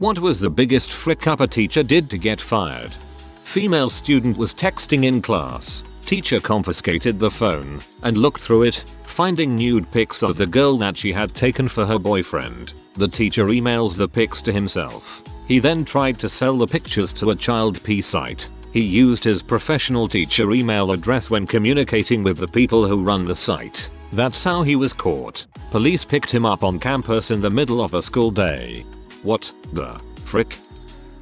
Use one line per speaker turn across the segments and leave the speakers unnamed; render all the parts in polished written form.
What was the biggest frick up a teacher did to get fired? Female student was texting in class. Teacher confiscated the phone and looked through it, finding nude pics of the girl that she had taken for her boyfriend. The teacher emails the pics to himself. He then tried to sell the pictures to a child P site. He used his professional teacher email address when communicating with the people who run the site. That's how he was caught. Police picked him up on campus in the middle of a school day. What the frick?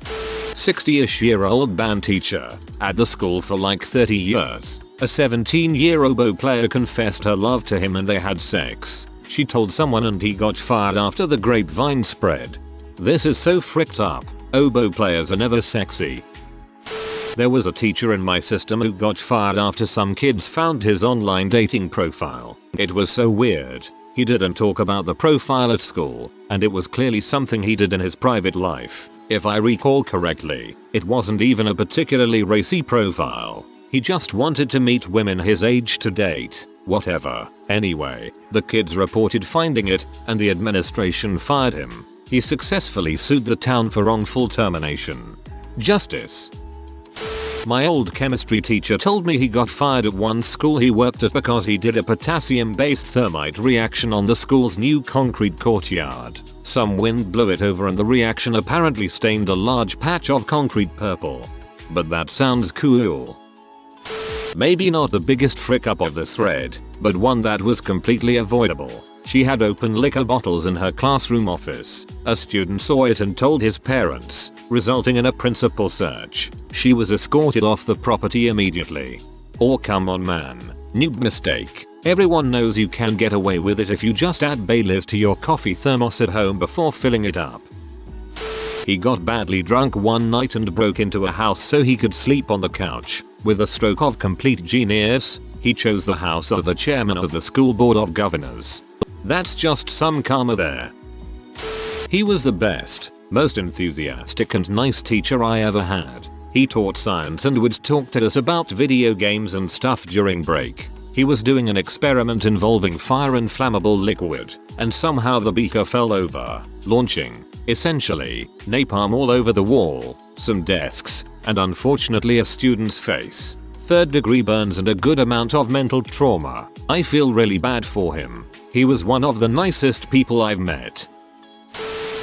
60-ish-year-old band teacher at the school for like 30 years. A 17-year oboe player confessed her love to him and they had sex. She told someone and he got fired after the grapevine spread. This is so fricked up. Oboe players are never sexy. There was a teacher in my system who got fired after some kids found his online dating profile. It was so weird. He didn't talk about the profile at school, and it was clearly something he did in his private life. If I recall correctly, it wasn't even a particularly racy profile. He just wanted to meet women his age to date. Whatever. Anyway, the kids reported finding it, and the administration fired him. He successfully sued the town for wrongful termination. Justice. My old chemistry teacher told me he got fired at one school he worked at because he did a potassium-based thermite reaction on the school's new concrete courtyard. Some wind blew it over and the reaction apparently stained a large patch of concrete purple. But that sounds cool. Maybe not the biggest frick up of the thread, but one that was completely avoidable. She had open liquor bottles in her classroom office. A student saw it and told his parents, resulting in a principal search. She was escorted off the property immediately. Oh come on man. Noob mistake. Everyone knows you can get away with it if you just add Baileys to your coffee thermos at home before filling it up. He got badly drunk one night and broke into a house so he could sleep on the couch. With a stroke of complete genius, he chose the house of the chairman of the school board of governors. That's just some karma there. He was the best, most enthusiastic and nice teacher I ever had. He taught science and would talk to us about video games and stuff during break. He was doing an experiment involving fire and flammable liquid, and somehow the beaker fell over, launching, essentially, napalm all over the wall, some desks, and unfortunately a student's face. 3rd-degree burns and a good amount of mental trauma. I feel really bad for him. He was one of the nicest people I've met.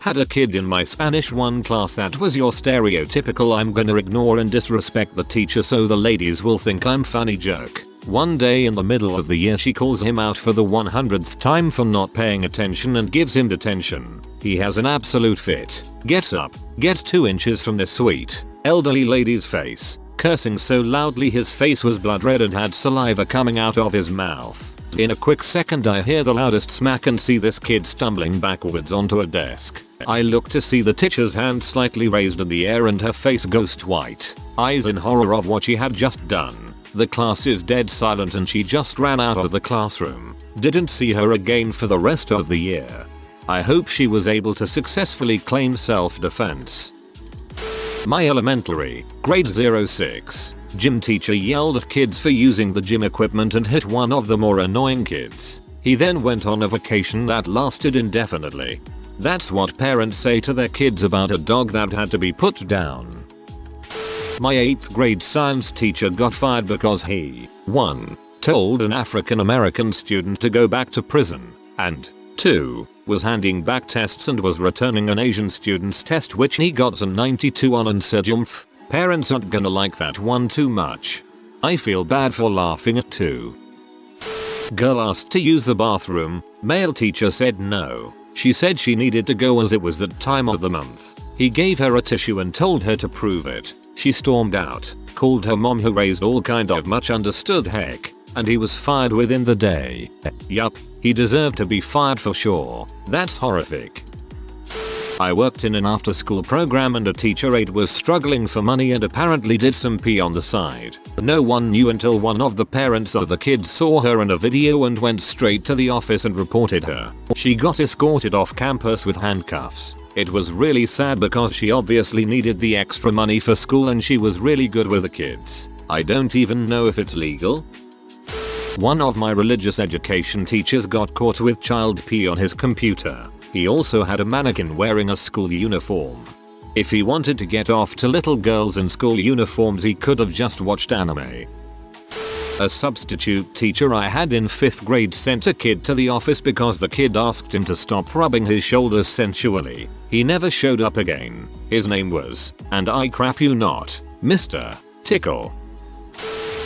Had a kid in my Spanish 1 class that was your stereotypical I'm gonna ignore and disrespect the teacher so the ladies will think I'm funny joke. One day in the middle of the year she calls him out for the 100th time for not paying attention and gives him detention. He has an absolute fit. Gets up, gets 2 inches from the sweet, elderly lady's face, cursing so loudly his face was blood red and had saliva coming out of his mouth. In a quick second I hear the loudest smack and see this kid stumbling backwards onto a desk. I look to see the teacher's hand slightly raised in the air and her face ghost white, eyes in horror of what she had just done. The class is dead silent and she just ran out of the classroom. Didn't see her again for the rest of the year. I hope she was able to successfully claim self-defense. My elementary, grade 06, gym teacher yelled at kids for using the gym equipment and hit one of the more annoying kids. He then went on a vacation that lasted indefinitely. That's what parents say to their kids about a dog that had to be put down. My 8th grade science teacher got fired because he 1. Told an African American student to go back to prison, and 2. Was handing back tests and was returning an Asian student's test which he got a 92 on and said yumph. Parents aren't gonna like that one too much. I feel bad for laughing at too. Girl asked to use the bathroom, male teacher said no. She said she needed to go as it was that time of the month. He gave her a tissue and told her to prove it. She stormed out, called her mom who raised all kind of much understood heck, and he was fired within the day. Yup, he deserved to be fired for sure. That's horrific. I worked in an after-school program and a teacher aide was struggling for money and apparently did some pee on the side. No one knew until one of the parents of the kids saw her in a video and went straight to the office and reported her. She got escorted off campus with handcuffs. It was really sad because she obviously needed the extra money for school and she was really good with the kids. I don't even know if it's legal. One of my religious education teachers got caught with child pee on his computer. He also had a mannequin wearing a school uniform. If he wanted to get off to little girls in school uniforms, he could have just watched anime. A substitute teacher I had in 5th grade sent a kid to the office because the kid asked him to stop rubbing his shoulders sensually. He never showed up again. His name was, and I crap you not, Mr. Tickle.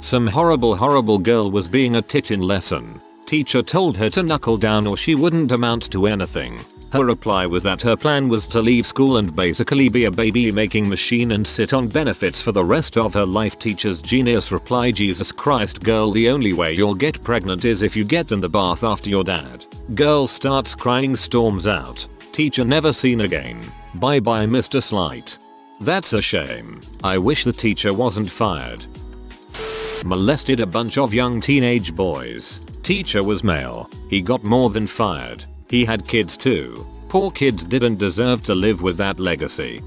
Some horrible girl was being a tit in lesson. Teacher told her to knuckle down or she wouldn't amount to anything. Her reply was that her plan was to leave school and basically be a baby making machine and sit on benefits for the rest of her life. Teacher's genius reply: Jesus Christ girl, the only way you'll get pregnant is if you get in the bath after your dad. Girl starts crying, storms out. Teacher never seen again. Bye bye Mr. Slight. That's a shame. I wish the teacher wasn't fired. Molested a bunch of young teenage boys. Teacher was male. He got more than fired. He had kids too. Poor kids didn't deserve to live with that legacy.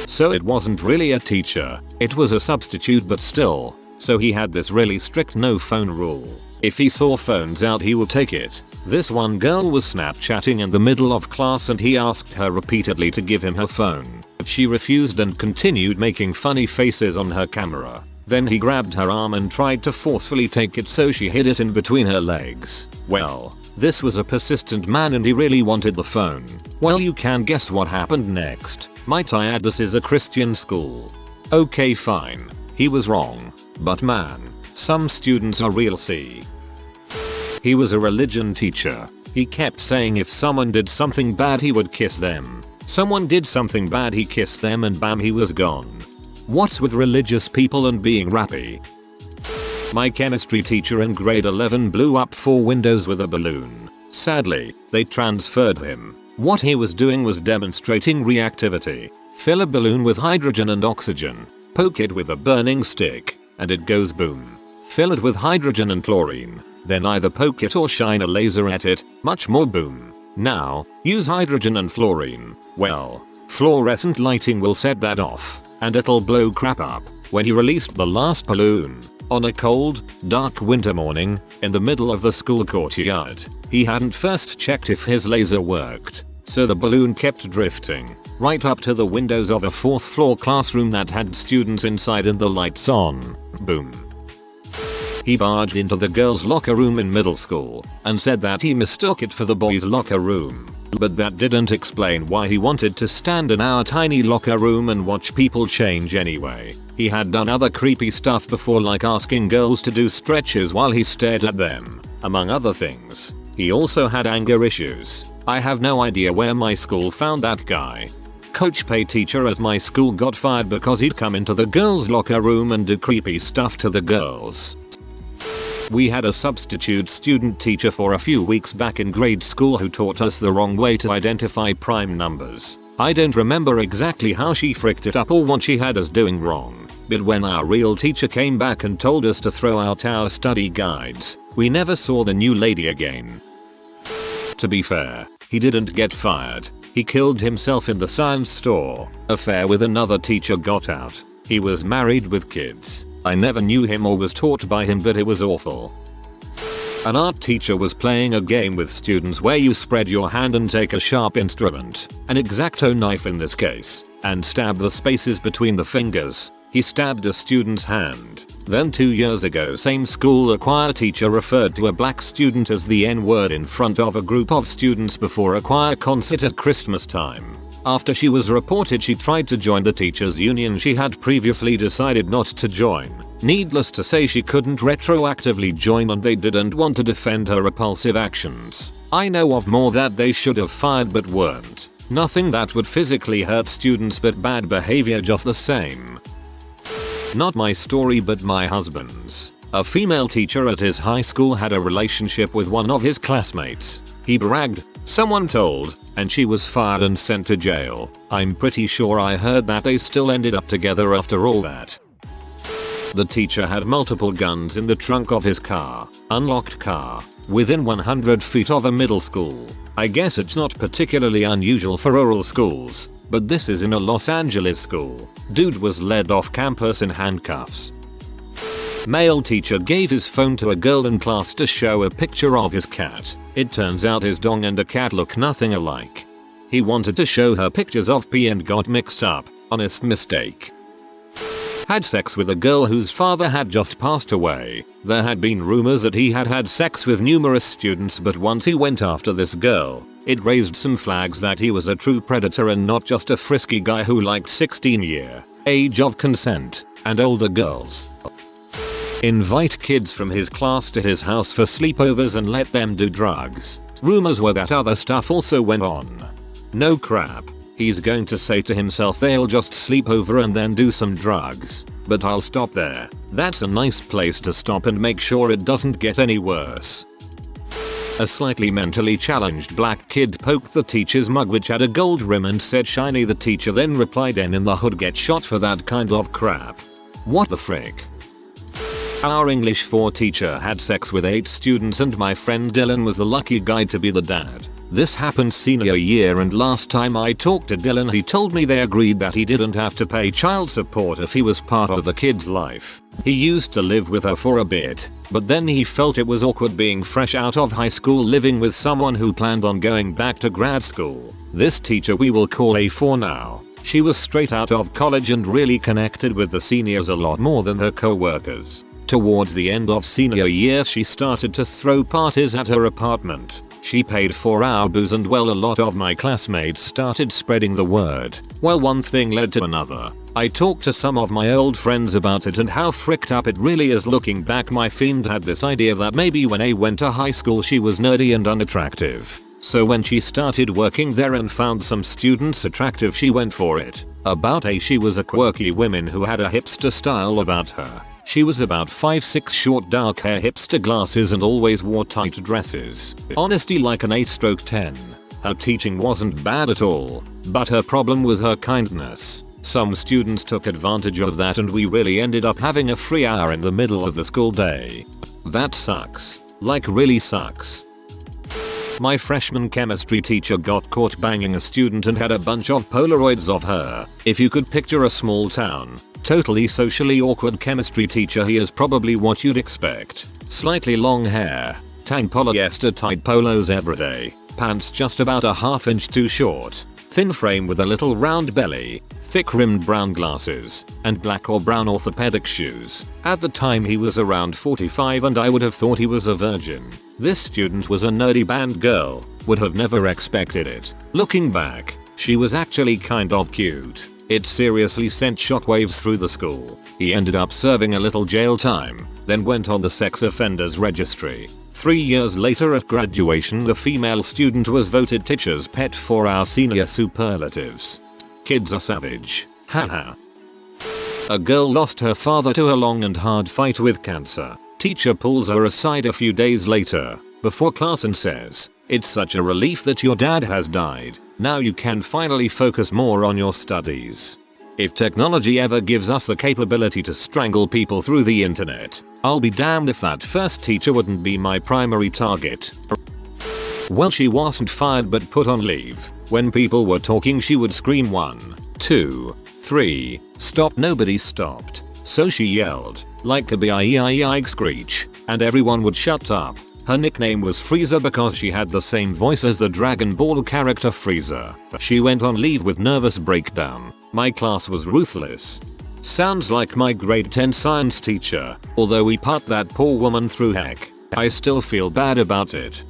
So it wasn't really a teacher, it was a substitute, but still. So he had this really strict no phone rule. If he saw phones out, he would take it. This one girl was Snapchatting in the middle of class and he asked her repeatedly to give him her phone. But she refused and continued making funny faces on her camera. Then he grabbed her arm and tried to forcefully take it, so she hid it in between her legs. Well, this was a persistent man and he really wanted the phone. Well, you can guess what happened next. Might I add, this is a Christian school. Okay fine. He was wrong. But man, some students are real C. He was a religion teacher. He kept saying if someone did something bad he would kiss them. Someone did something bad, he kissed them, and bam, he was gone. What's with religious people and being rappy? My chemistry teacher in grade 11 blew up 4 windows with a balloon. Sadly, they transferred him. What he was doing was demonstrating reactivity. Fill a balloon with hydrogen and oxygen. Poke it with a burning stick, and it goes boom. Fill it with hydrogen and chlorine. Then either poke it or shine a laser at it, much more boom. Now, use hydrogen and fluorine. Well, fluorescent lighting will set that off, and it'll blow crap up. When he released the last balloon, on a cold, dark winter morning, in the middle of the school courtyard, he hadn't first checked if his laser worked. So the balloon kept drifting, right up to the windows of a 4th floor classroom that had students inside and the lights on. Boom. He barged into the girls' locker room in middle school and said that he mistook it for the boys' locker room. But that didn't explain why he wanted to stand in our tiny locker room and watch people change anyway. He had done other creepy stuff before, like asking girls to do stretches while he stared at them, among other things. He also had anger issues. I have no idea where my school found that guy. Coach Pay teacher at my school got fired because he'd come into the girls' locker room and do creepy stuff to the girls. We had a substitute student teacher for a few weeks back in grade school who taught us the wrong way to identify prime numbers. I don't remember exactly how she fricked it up or what she had us doing wrong, but when our real teacher came back and told us to throw out our study guides, we never saw the new lady again. To be fair, he didn't get fired. He killed himself in the science store. Affair with another teacher got out. He was married with kids. I never knew him or was taught by him, but it was awful. An art teacher was playing a game with students where you spread your hand and take a sharp instrument, an X-Acto knife in this case, and stab the spaces between the fingers. He stabbed a student's hand. Then 2 years ago, same school, a choir teacher referred to a black student as the N-word in front of a group of students before a choir concert at Christmas time. After she was reported, she tried to join the teachers union she had previously decided not to join. Needless to say, she couldn't retroactively join and they didn't want to defend her repulsive actions. I know of more that they should have fired but weren't. Nothing that would physically hurt students, but bad behavior just the same. Not my story, but my husband's. A female teacher at his high school had a relationship with one of his classmates. He bragged, someone told, and she was fired and sent to jail. I'm pretty sure I heard that they still ended up together after all that. The teacher had multiple guns in the trunk of his car, unlocked car, within 100 feet of a middle school. I guess it's not particularly unusual for rural schools, but this is in a Los Angeles school. Dude was led off campus in handcuffs. Male teacher gave his phone to a girl in class to show a picture of his cat. It turns out his dog and a cat look nothing alike. He wanted to show her pictures of pee and got mixed up. Honest mistake. Had sex with a girl whose father had just passed away. There had been rumors that he had had sex with numerous students, but once he went after this girl, it raised some flags that he was a true predator and not just a frisky guy who liked 16-year age of consent and older girls. Invite kids from his class to his house for sleepovers and let them do drugs. Rumors were that other stuff also went on. No crap. He's going to say to himself they'll just sleep over and then do some drugs. But I'll stop there. That's a nice place to stop and make sure it doesn't get any worse. A slightly mentally challenged black kid poked the teacher's mug which had a gold rim and said shiny. The teacher then replied, "En in the hood get shot for that kind of crap." What the frick? Our English 4 teacher had sex with 8 students and my friend Dylan was the lucky guy to be the dad. This happened senior year, and last time I talked to Dylan he told me they agreed that he didn't have to pay child support if he was part of the kid's life. He used to live with her for a bit, but then he felt it was awkward being fresh out of high school living with someone who planned on going back to grad school. This teacher we will call A4 now. She was straight out of college and really connected with the seniors a lot more than her co-workers. Towards the end of senior year she started to throw parties at her apartment. She paid for our booze and well, a lot of my classmates started spreading the word. Well, one thing led to another. I talked to some of my old friends about it and how fricked up it really is. Looking back, my fiend had this idea that maybe when A went to high school she was nerdy and unattractive. So when she started working there and found some students attractive, she went for it. About A, she was a quirky woman who had a hipster style about her. She was about 5'6", short dark hair, hipster glasses, and always wore tight dresses. Honesty like an 8/10. Her teaching wasn't bad at all, but her problem was her kindness. Some students took advantage of that and we really ended up having a free hour in the middle of the school day. That sucks. Like really sucks. My freshman chemistry teacher got caught banging a student and had a bunch of Polaroids of her. If you could picture a small town, totally socially awkward chemistry teacher, he is probably what you'd expect. Slightly long hair, tan polyester tight polos everyday, pants just about a ½ inch too short, thin frame with a little round belly, thick rimmed brown glasses, and black or brown orthopedic shoes. At the time he was around 45 and I would have thought he was a virgin. This student was a nerdy band girl, would have never expected it. Looking back, she was actually kind of cute. It seriously sent shockwaves through the school. He ended up serving a little jail time, then went on the sex offenders registry. 3 years later at graduation, the female student was voted teacher's pet for our senior superlatives. Kids are savage. Haha. A girl lost her father to a long and hard fight with cancer. Teacher pulls her aside a few days later, before class, and says, "It's such a relief that your dad has died. Now you can finally focus more on your studies." If technology ever gives us the capability to strangle people through the internet, I'll be damned if that first teacher wouldn't be my primary target. Well, she wasn't fired but put on leave. When people were talking she would scream 1, 2, 3, stop. Nobody stopped. So she yelled, like a B-I-E-I-E-I screech, and everyone would shut up. Her nickname was Freezer because she had the same voice as the Dragon Ball character Freezer. She went on leave with nervous breakdown. My class was ruthless. Sounds like my grade 10 science teacher. Although we put that poor woman through heck, I still feel bad about it.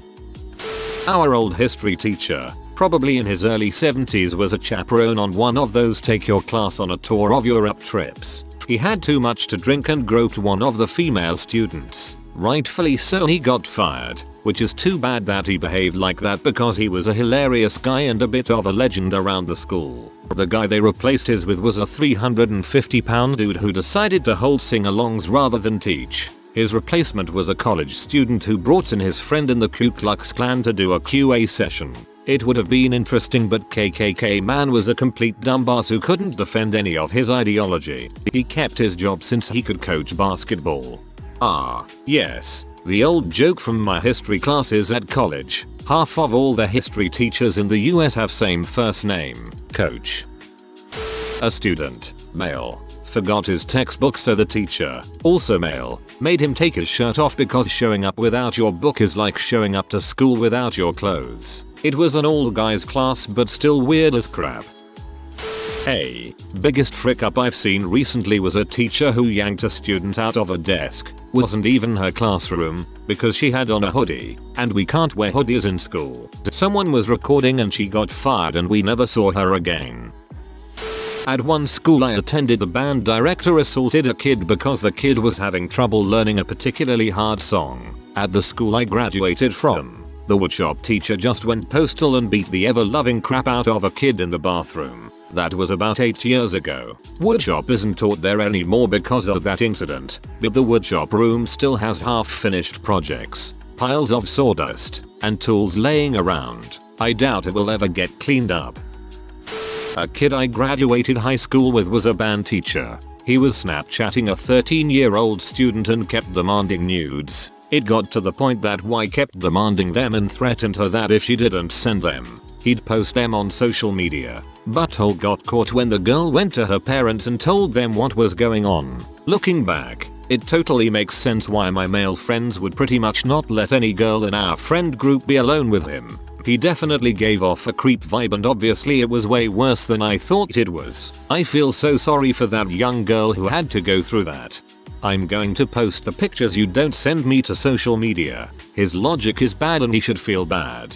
Our old history teacher, probably in his early 70s, was a chaperone on one of those take your class on a tour of Europe trips. He had too much to drink and groped one of the female students. Rightfully so, he got fired, which is too bad that he behaved like that because he was a hilarious guy and a bit of a legend around the school. The guy they replaced his with was a 350-pound dude who decided to hold sing-alongs rather than teach. His replacement was a college student who brought in his friend in the Ku Klux Klan to do a QA session. It would have been interesting, but KKK man was a complete dumbass who couldn't defend any of his ideology. He kept his job since he could coach basketball. Ah, yes, the old joke from my history classes at college. Half of all the history teachers in the US have same first name, Coach. A student, male, forgot his textbook, so the teacher, also male, made him take his shirt off because showing up without your book is like showing up to school without your clothes. It was an all guys class but still weird as crap. Biggest frick up I've seen recently was a teacher who yanked a student out of a desk. Wasn't even her classroom because she had on a hoodie and we can't wear hoodies in school. Someone was recording and she got fired and we never saw her again. At one school I attended, the band director assaulted a kid because the kid was having trouble learning a particularly hard song. At the school I graduated from, the woodshop teacher just went postal and beat the ever-loving crap out of a kid in the bathroom. That was about 8 years ago. Woodshop isn't taught there anymore because of that incident, but the woodshop room still has half-finished projects, piles of sawdust, and tools laying around. I doubt it will ever get cleaned up. A kid I graduated high school with was a band teacher. He was Snapchatting a 13-year-old student and kept demanding nudes. It got to the point that Y kept demanding them and threatened her that if she didn't send them, he'd post them on social media. Butthole got caught when the girl went to her parents and told them what was going on. Looking back, it totally makes sense why my male friends would pretty much not let any girl in our friend group be alone with him. He definitely gave off a creep vibe and obviously it was way worse than I thought it was. I feel so sorry for that young girl who had to go through that. I'm going to post the pictures you don't send me to social media. His logic is bad and he should feel bad.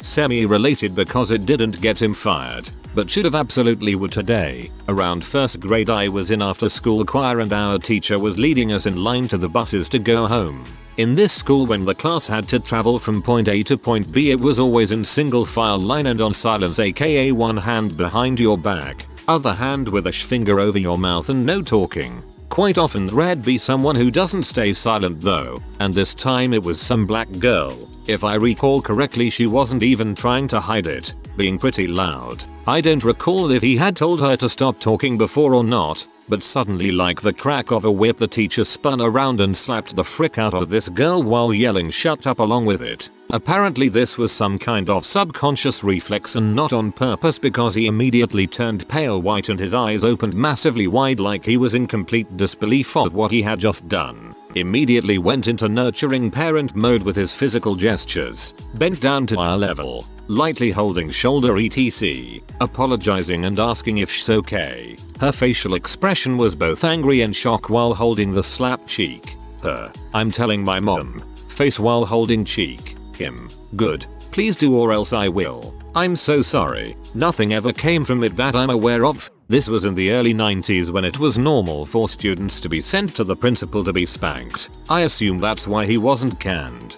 Semi-related because it didn't get him fired, but should have absolutely would today. Around first grade I was in after school choir and our teacher was leading us in line to the buses to go home. In this school when the class had to travel from point A to point B it was always in single file line and on silence, aka one hand behind your back, other hand with a finger over your mouth and no talking. Quite often there'd be someone who doesn't stay silent though, and this time it was some black girl. If I recall correctly she wasn't even trying to hide it, being pretty loud. I don't recall if he had told her to stop talking before or not, but suddenly like the crack of a whip the teacher spun around and slapped the frick out of this girl while yelling shut up along with it. Apparently this was some kind of subconscious reflex and not on purpose because he immediately turned pale white and his eyes opened massively wide like he was in complete disbelief of what he had just done. Immediately went into nurturing parent mode with his physical gestures, bent down to eye level, lightly holding shoulder etc, apologizing and asking if she's okay. Her facial expression was both angry and shock while holding the slapped cheek. Her, I'm telling my mom, face while holding cheek. Him, good, please do or else I will. I'm so sorry. Nothing ever came from it that I'm aware of. This was in the early 90s when it was normal for students to be sent to the principal to be spanked. I assume that's why he wasn't canned.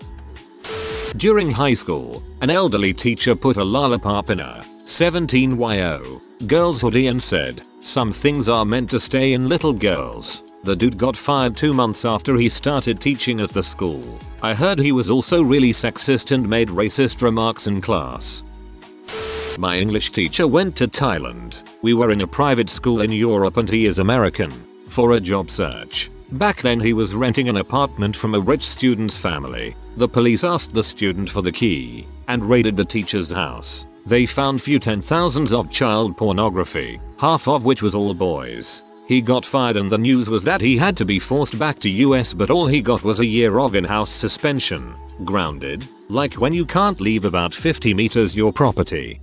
During high school, an elderly teacher put a lollipop in a 17yo girl's hoodie and said, "Some things are meant to stay in little girls." The dude got fired 2 months after he started teaching at the school. I heard he was also really sexist and made racist remarks in class. My English teacher went to Thailand. We were in a private school in Europe and he is American. For a job search. Back then he was renting an apartment from a rich student's family. The police asked the student for the key and raided the teacher's house. They found few 10,000s of child pornography, half of which was all boys. He got fired and the news was that he had to be forced back to US, but all he got was a year of in-house suspension. Grounded, like when you can't leave about 50 meters your property.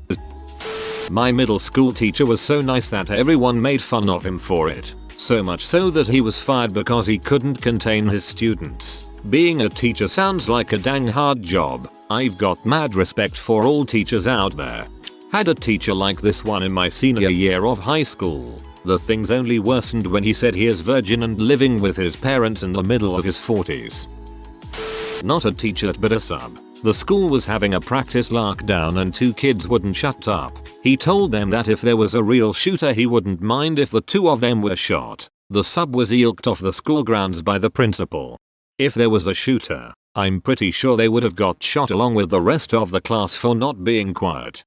My middle school teacher was so nice that everyone made fun of him for it. So much so that he was fired because he couldn't contain his students. Being a teacher sounds like a dang hard job. I've got mad respect for all teachers out there. Had a teacher like this one in my senior year of high school. The things only worsened when he said he is virgin and living with his parents in the middle of his 40s. Not a teacher but a sub. The school was having a practice lockdown and 2 kids wouldn't shut up. He told them that if there was a real shooter he wouldn't mind if the 2 of them were shot. The sub was yelked off the school grounds by the principal. If there was a shooter, I'm pretty sure they would have got shot along with the rest of the class for not being quiet.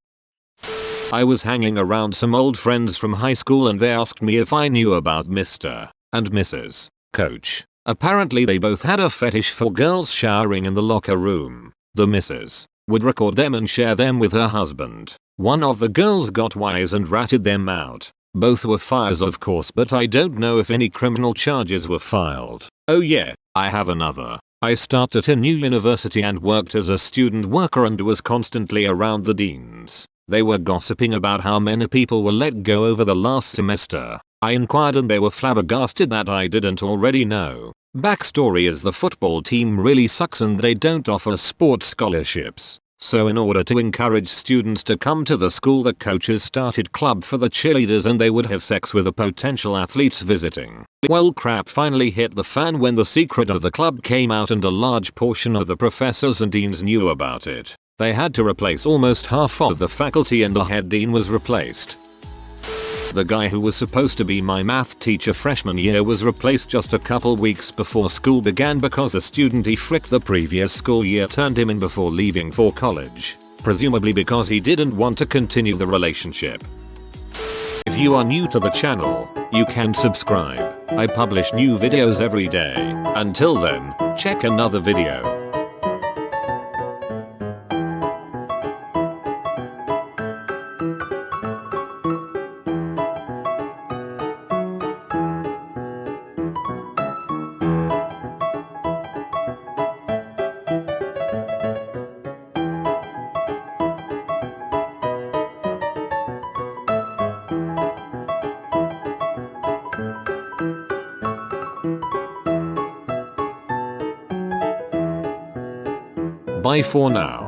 I was hanging around some old friends from high school and they asked me if I knew about Mr. and Mrs. Coach. Apparently they both had a fetish for girls showering in the locker room. The Mrs. would record them and share them with her husband. One of the girls got wise and ratted them out. Both were fired of course, but I don't know if any criminal charges were filed. Oh yeah, I have another I started a new university and worked as a student worker and was constantly around the deans. They were gossiping about how many people were let go over the last semester. I inquired and they were flabbergasted that I didn't already know. Backstory is the football team really sucks and they don't offer sports scholarships. So in order to encourage students to come to the school, the coaches started club for the cheerleaders and they would have sex with the potential athletes visiting. Well, crap finally hit the fan when the secret of the club came out and a large portion of the professors and deans knew about it. They had to replace almost half of the faculty and the head dean was replaced. The guy who was supposed to be my math teacher freshman year was replaced just a couple weeks before school began because a student he fricked the previous school year turned him in before leaving for college. Presumably because he didn't want to continue the relationship. If you are new to the channel, you can subscribe. I publish new videos every day. Until then, check another video. Bye for now.